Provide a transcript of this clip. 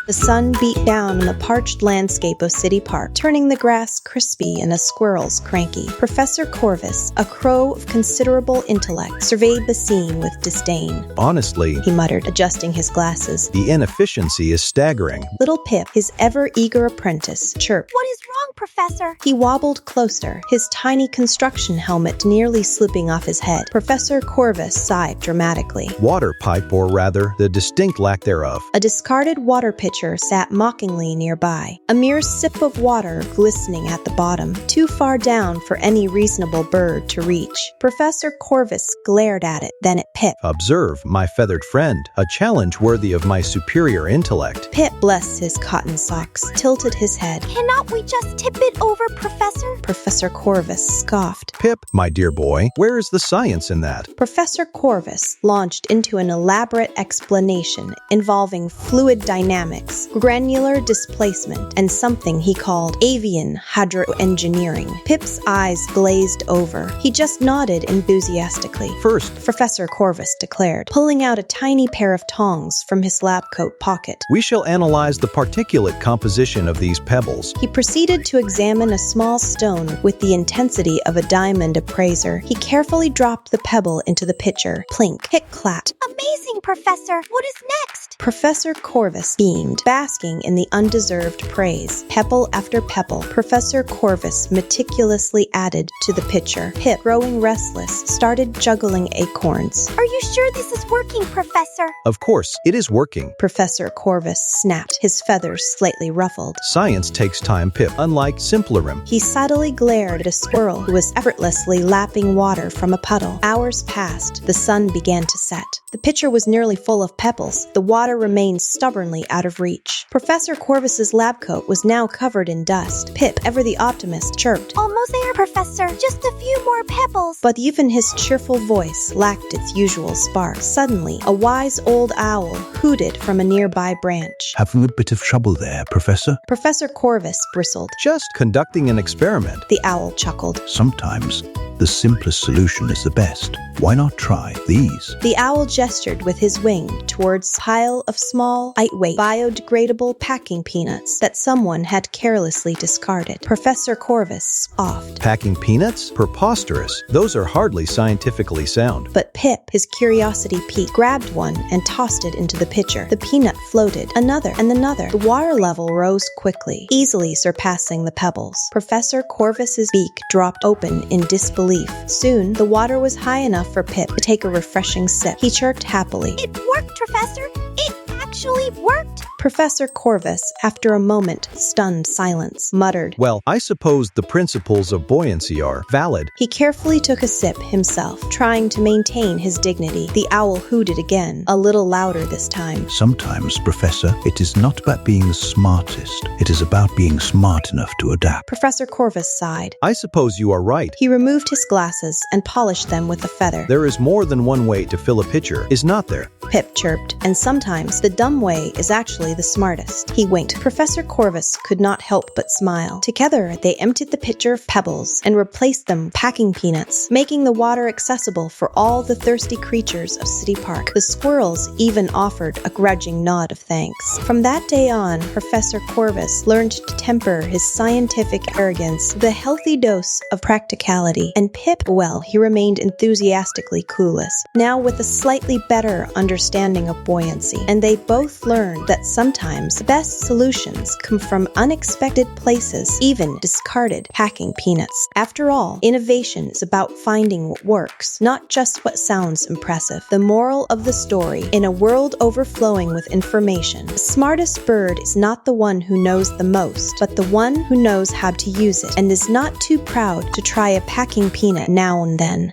The sun beat down on the parched landscape of City Park, turning the grass crispy and the squirrels cranky. Professor Corvus, a crow of considerable intellect, surveyed the scene with disdain. Honestly, He muttered, adjusting his glasses. the inefficiency is staggering. Little Pip, his ever-eager apprentice, chirped. What is wrong, Professor? He wobbled closer, his tiny construction helmet nearly slipping off his head. Professor Corvus sighed dramatically. Water pipe, or rather, the distinct lack thereof. A discarded water pitcher sat mockingly nearby, a mere sip of water glistening at the bottom, too far down for any reasonable bird to reach. Professor Corvus glared at it, then at Pip. Observe, my feathered friend, a challenge worthy of my superior intellect. Pip blessed his cotton socks, tilted his head. Cannot we just tip it over, Professor? Professor Corvus scoffed. Pip, my dear boy, where is the science in that? Professor Corvus launched into an elaborate explanation involving fluid dynamics, granular displacement, and something he called avian hydroengineering. Pip's eyes glazed over. He just nodded enthusiastically. First, Professor Corvus declared, pulling out a tiny pair of tongs from his lab coat pocket. we shall analyze the particulate composition of these pebbles. He proceeded to examine a small stone with the intensity of a diamond appraiser. He carefully dropped the pebble into the pitcher. Plink, click-clack. Amazing, Professor. What is next? Professor Corvus beamed, basking in the undeserved praise. Pebble after pebble, Professor Corvus meticulously added to the pitcher. Pip, growing restless, started juggling acorns. Are you sure this is working, Professor? Of course, it is working. Professor Corvus snapped, his feathers slightly ruffled. Science takes time, Pip, unlike simplerim. He subtly glared at a squirrel who was effortlessly lapping water from a puddle. Hours passed. The sun began to set. The pitcher was nearly full of pebbles. The water remained stubbornly out of reach. Professor Corvus's lab coat was now covered in dust. Pip, ever the optimist, chirped. Almost there, Professor. Just a few more pebbles. But even his cheerful voice lacked its usual spark. Suddenly, a wise old owl hooted from a nearby branch. Having a bit of trouble there, Professor? Professor Corvus bristled. Just conducting an experiment. The owl chuckled. Sometimes the simplest solution is the best. Why not try these? The owl gestured with his wing towards a pile of small, lightweight, biodegradable packing peanuts that someone had carelessly discarded. Professor Corvus scoffed. Packing peanuts? Preposterous. Those are hardly scientifically sound. But Pip, his curiosity piqued, grabbed one and tossed it into the pitcher. The peanut floated. Another and another. The water level rose quickly, easily surpassing the pebbles. Professor Corvus's beak dropped open in disbelief. Soon, the water was high enough for Pip to take a refreshing sip. He chirped happily. It worked, Professor. It actually worked. Professor Corvus, after a moment, stunned silence, muttered. Well, I suppose the principles of buoyancy are valid. He carefully took a sip himself, trying to maintain his dignity. The owl hooted again, a little louder this time. Sometimes, Professor, it is not about being the smartest. It is about being smart enough to adapt. Professor Corvus sighed. I suppose you are right. He removed his glasses and polished them with a feather. There is more than one way to fill a pitcher, is not there? Pip chirped, and sometimes the dumb way is actually the smartest. He winked. Professor Corvus could not help but smile. Together, they emptied the pitcher of pebbles and replaced them with packing peanuts, making the water accessible for all the thirsty creatures of City Park. The squirrels even offered a grudging nod of thanks. From that day on, Professor Corvus learned to temper his scientific arrogance with a healthy dose of practicality, and Pip, well, he remained enthusiastically clueless, now with a slightly better understanding of buoyancy, and they both learned that sometimes the best solutions come from unexpected places, even discarded packing peanuts. After all, innovation is about finding what works, not just what sounds impressive. The moral of the story: in a world overflowing with information, the smartest bird is not the one who knows the most, but the one who knows how to use it and is not too proud to try a packing peanut now and then.